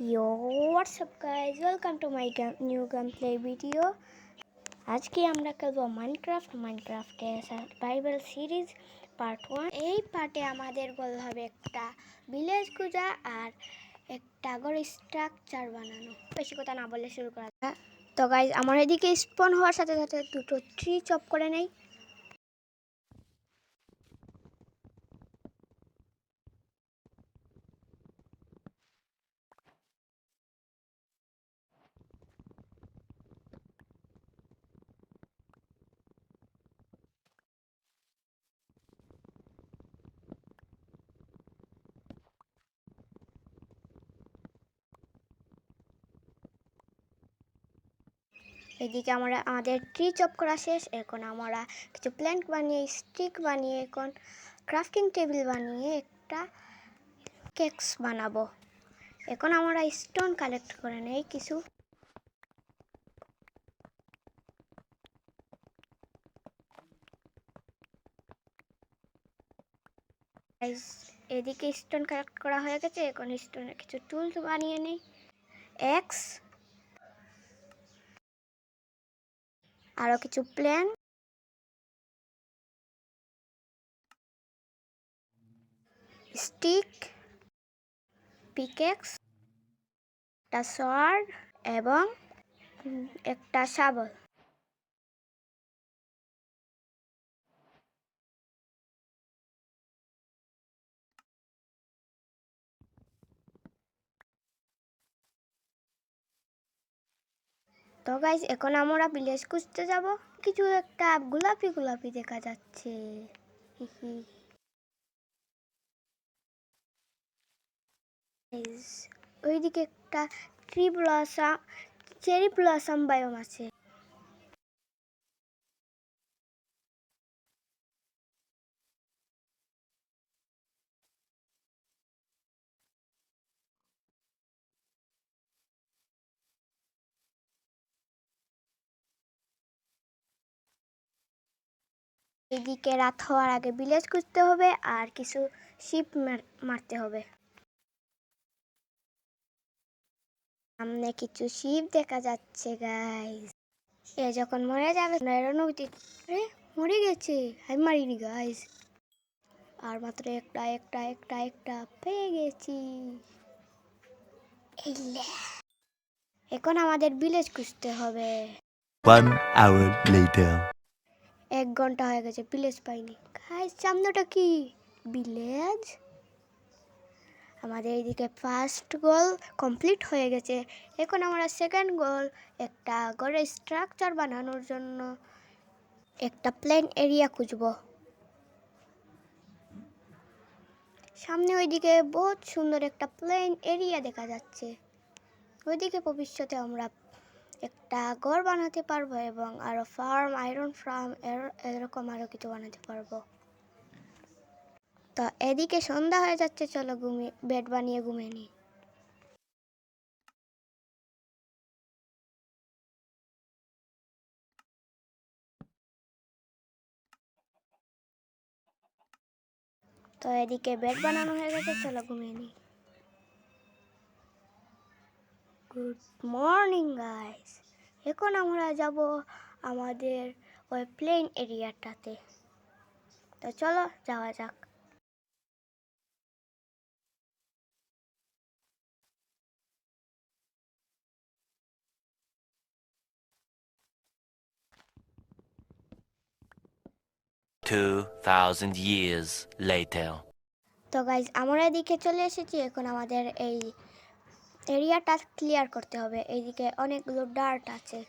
Yo, what's up guys? Welcome to my new gameplay video. আজকে আমরা খেলবো মাইনক্রাফটের survival series part 1। এই পার্টে আমাদের গোল হবে একটা ভিলেজ খোঁজা আর একটা ঘর স্ট্রাকচার বানানো। বেশি কথা না বলে শুরু করা যাক। তো গাইজ আমার এদিকে স্পন হওয়ার সাথে সাথে দুটো ট্রি চপ করে নেই। এদিকে আমাদের ট্রি চপ করা শেষ। এখন আমরা কিছু প্ল্যান্ট বানিয়ে স্টিক বানিয়ে এখন ক্রাফটিং টেবিল বানিয়ে একটা কেকস বানাবো। এখন আমরা স্টোন কালেক্ট করে নেই কিছু। এদিকে স্টোন কালেক্ট করা হয়ে গেছে। এখন স্টোনের কিছু টুলস বানিয়ে নেই। এক্স আরো কিছু প্ল্যান, স্টিক, পিকেক্স, একটা সর্ড এবং একটা শাবল। তো গাইস এখন আমরা ভিলেজ খুঁজতে যাব। কিছু একটা গোলাপি গোলাপি দেখা যাচ্ছে। ওইদিকে একটা চেরি ব্লসম বায়োম আছে। এদিকে রাত হওয়ার আগে ভিলেজ খুঁজতে হবে আর কিছু শিপ মারতে হবে। সামনে কিছু শিপ দেখা যাচ্ছে গাইস। এ যখন মরে যাবে মরে গেছে। আমি মারিনি গাইস। আর মাত্র একটা পেয়ে গেছি। এখন আমাদের ভিলেজ খুঁজতে হবে। 1 hour later. 1 ঘন্টা হয়ে গেছে, ভিলেজ পাইনি গাইস। সামনেটা কি ভিলেজ? আমাদের এইদিকে ফার্স্ট গোল কমপ্লিট হয়ে গেছে। এখন আমরা সেকেন্ড গোল একটা ঘরের স্ট্রাকচার বানানোর জন্য একটা প্লেন এরিয়া খুঁজব। সামনে ওইদিকে বহুত সুন্দর একটা প্লেন এরিয়া দেখা যাচ্ছে। ওইদিকে ভবিষ্যতে আমরা একটা ঘর বানাতে পারবো এবং আরো ফার্ম, আয়রন ফার্ম এরকম আরো কিছু বানাতে পারবো। তো এদিকে সন্ধ্যা হয়ে যাচ্ছে, চলো বেড বানিয়ে ঘুমিয়ে নিই। তো এদিকে বেড বানানো হয়ে গেছে, চলো ঘুমিয়ে নিই। Good morning guys. এখন আমরা যাব আমাদের ওই প্লেন এরিয়াটাতে। তো চলো যাওয়া যাক। $2,000 years later. তো গাইস আমরা এদিকে চলে এসেছি। এখন আমাদের এই এরিয়াটা ক্লিয়ার করতে হবে। এইদিকে অনেকগুলো ডার্ট আছে।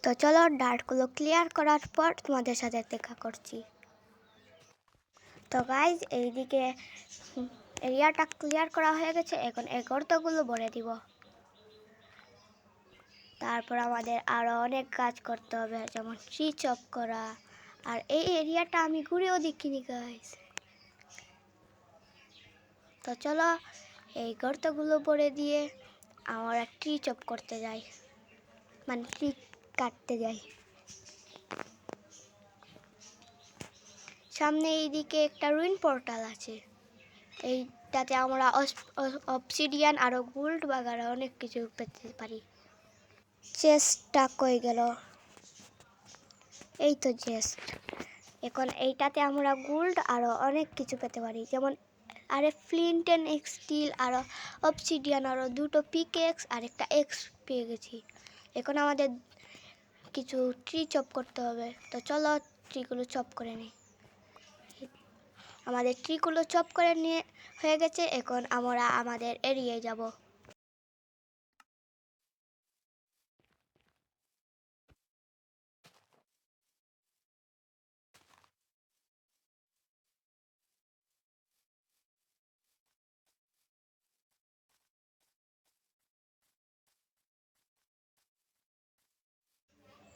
তো চলো ডার্টগুলো ক্লিয়ার করার পর তোমাদের সাথে দেখা করছি। তো গাইস এইদিকে এরিয়াটা ক্লিয়ার করা হয়ে গেছে। এখন এই গর্তগুলো ভরে দিব। তারপর আমাদের আরো অনেক কাজ করতে হবে, যেমন ট্রি চপ করা। আর এই এরিয়াটা আমি ঘুরেও দেখিনি গাইস। তো চলো এই গর্তগুলো ভরে দিয়ে আমরা ট্রি চপ করতে যাই, মানে ট্রি কাটতে যাই। সামনে এইদিকে একটা রুইন পোর্টাল আছে। এইটা এইটাতে আমরা অবসিডিয়ান আরও গোল্ড বাগারা অনেক কিছু পেতে পারি। চেস্টটা কই গেল? এই তো চেস্ট। এখন এইটাতে আমরা গোল্ড আরও অনেক কিছু পেতে পারি, যেমন আরে ফ্লিন্ট অ্যান্ড স্টিল আরও অবসিডিয়ান আরও দুটো পিকেক্স আর একটা এক্স পেয়ে গেছি। এখন আমাদের কিছু ট্রি চপ করতে হবে, তো চলো ট্রিগুলো চপ করে নিই। আমাদের ট্রিগুলো চপ করে নিয়ে হয়ে গেছে। এখন আমরা আমাদের এরিয়ায় যাব।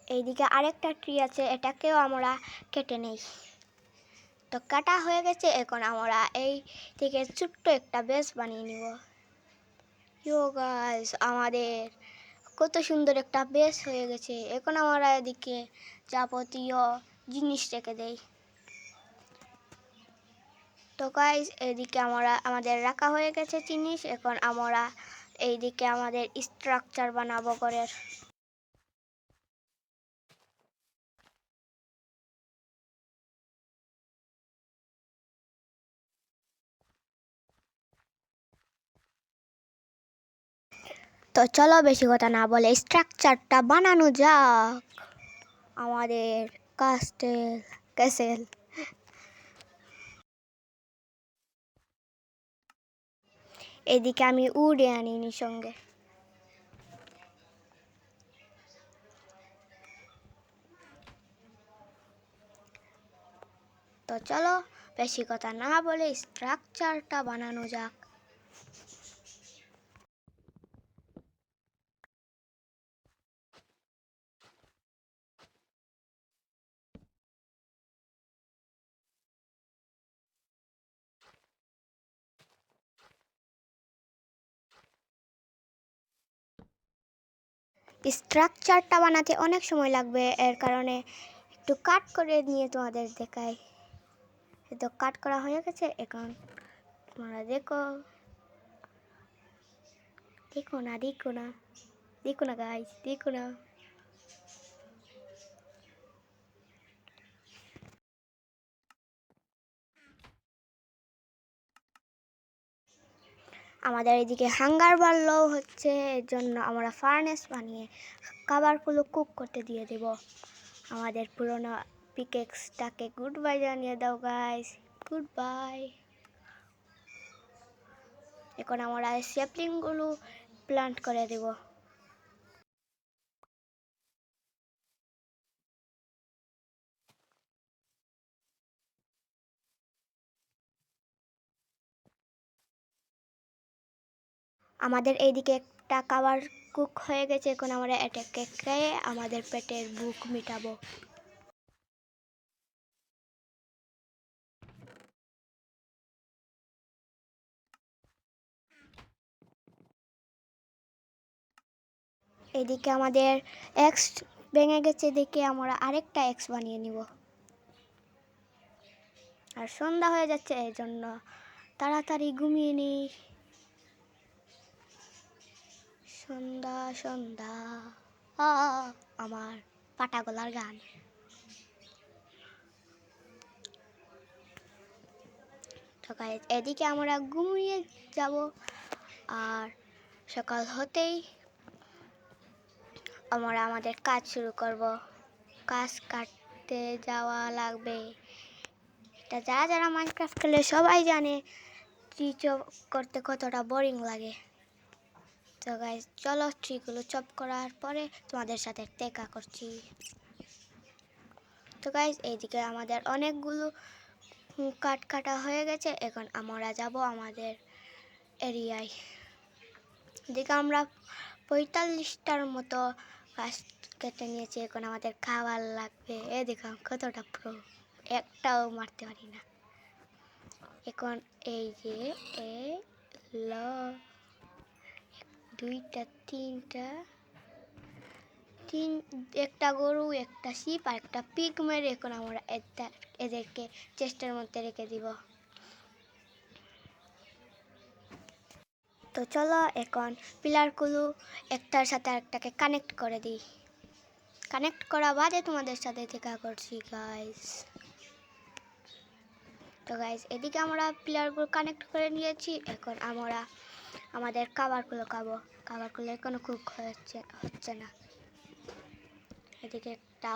এইদিকে আরেকটা ট্রি আছে, এটাকেও আমরা কেটে নেই। তো কাটা হয়ে গেছে। এখন আমরা এই থেকে ছোট্ট একটা বেস বানিয়ে নিব। ইয়ো গাইস, আমাদের কত সুন্দর একটা বেস হয়ে গেছে। এখন আমরা এদিকে যাবতীয় জিনিস রেখে দেই। তো গাইস, এদিকে আমাদের রাখা হয়ে গেছে জিনিস। এখন আমরা এইদিকে আমাদের স্ট্রাকচার বানাবো ঘরের। তো চলো বেশি কথা না বলে স্ট্রাকচারটা বানানো যাক। আমাদের ক্যাসেল। এদিকে আমি উড়ে আনিনি সঙ্গে। তো চলো বেশি কথা না বলে স্ট্রাকচারটা বানানো যাক। স্ট্রাকচারটা বানাতে অনেক সময় লাগবে, এর কারণে একটু কাট করে নিয়ে তোমাদের দেখাই। তো কাট করা হয়ে গেছে। এখন তোমরা দেখো গাইস, দেখো না। আমাদের এদিকে হাঙ্গার বাড়লো হচ্ছে, এর জন্য আমরা ফার্নেস বানিয়ে খাবারগুলো কুক করতে দিয়ে দেব। আমাদের পুরোনো পিকেক্সটাকে গুড বাই জানিয়ে দাও গাইস, গুড বাই। এখন আমরা স্যাপলিংগুলো প্লান্ট করে দেব। আমাদের এইদিকে একটা খাবার কুক হয়ে গেছে। এখন আমরা এটাকে খেয়ে আমাদের পেটের ভুখ মিটাবো। এদিকে আমাদের এক্স ভেঙে গেছে, দেখে আমরা আরেকটা এক্স বানিয়ে নিব। আর সন্ধ্যা হয়ে যাচ্ছে, এই জন্য তাড়াতাড়ি ঘুমিয়ে নিই। সন্ধ্যা সন্ধ্যা আমার পাটা গলার গান। তো গাইস, এদিকে আমরা ঘুমিয়ে যাব। আর সকাল হতেই আমরা আমাদের কাজ শুরু করব। কাজ কাটতে যাওয়া লাগবে। এটা যারা মাইনক্রাফট খেলে সবাই জানে ট্রি চপ করতে কতটা বোরিং লাগে। তো গাইস, চলো ট্রিগুলো চপ করার পরে তোমাদের সাথে দেখা করছি। তো গাইস, এইদিকে আমাদের অনেকগুলো কাটা হয়ে গেছে। এখন আমরা যাব আমাদের এরিয়ায়। এদিকে আমরা 45টার মতো গাছ কেটে নিয়েছি। এখন আমাদের খাবার লাগবে। এদিকে কতটা প্রো, একটাও মারতে পারি না। এখন এই যে দুইটা একটা গরু, একটা শিপ আর একটা পিগ মেরে এখন আমরা এদেরকে চেস্টের মধ্যে রেখে দিব। তো চলো এখন পিলারগুলো একটার সাথে আরেকটাকে কানেক্ট করে দিই। কানেক্ট করা বাদে তোমাদের সাথে দেখা করছি গাইস। তো গাইস এদিকে আমরা পিলারগুলো কানেক্ট করে নিয়েছি। এখন আমরা আমাদের কাভারগুলো এখনো কুক হচ্ছে না। এদিকে একটা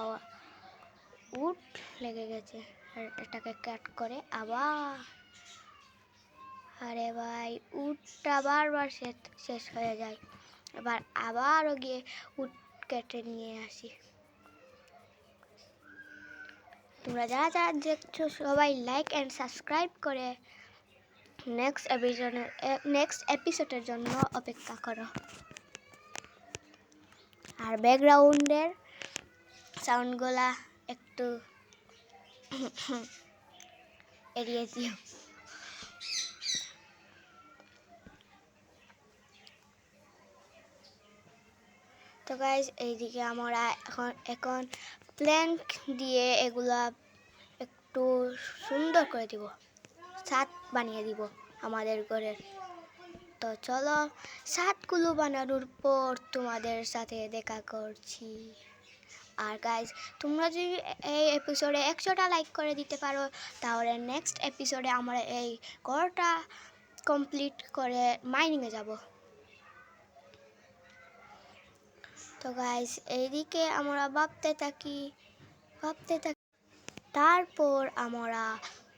উড লেগে গেছে, এটাকে কাট করে আবার, আরে ভাই উডটা বারবার শেষ হয়ে যায়। এবার আবারও গিয়ে উড কেটে নিয়ে আসি। তোমরা যারা যারা দেখছো সবাই লাইক অ্যান্ড সাবস্ক্রাইব করে নেক্সট এপিসোডের জন্য অপেক্ষা করো। আর ব্যাকগ্রাউন্ডের সাউন্ডগুলা একটু এড়িয়ে দিও। তো গাইজ এইদিকে আমরা এখন প্ল্যাঙ্ক দিয়ে এগুলা একটু সুন্দর করে দিব, ছাদ বানিয়ে দিব আমাদের ঘরের। তো চলো ছাদগুলো বানানোর পর তোমাদের সাথে দেখা করছি। আর গাইজ তোমরা যদি এই এপিসোডে 100টা লাইক করে দিতে পারো তাহলে নেক্সট এপিসোডে আমরা এই ঘরটা কমপ্লিট করে মাইনিংয়ে যাব। তো গাইজ এইদিকে আমরা ভাবতে থাকি, তারপর আমরা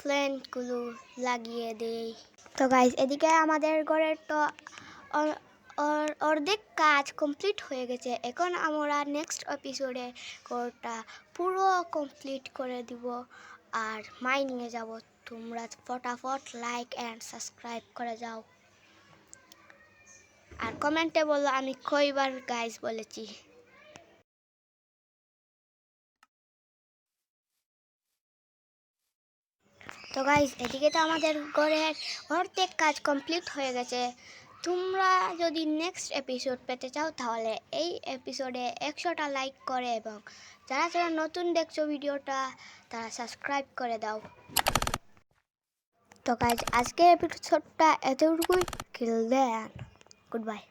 প্ল্যান্টগুলো লাগিয়ে দেই। তো গাইজ এদিকে আমাদের ঘরের তো অর্ধেক কাজ কমপ্লিট হয়ে গেছে। এখন আমরা নেক্সট এপিসোডে ঘরটা পুরো কমপ্লিট করে দিব আর মাইনিংয়ে যাব। তোমরা ফটাফট লাইক অ্যান্ড সাবস্ক্রাইব করে যাও আর কমেন্টে বলো আমি কয়বার গাইজ বলেছি। তো গাইজ এদিকে তো আমাদের ঘরের অর্ধেক কাজ কমপ্লিট হয়ে গেছে। তোমরা যদি নেক্সট এপিসোড পেতে চাও তাহলে এই এপিসোডে 100টা লাইক করে এবং যারা যারা নতুন দেখছো ভিডিওটা তারা সাবস্ক্রাইব করে দাও। তো গাইজ আজকের এপিসোডটা এতটুকুই। কিল দেন, গুড বাই।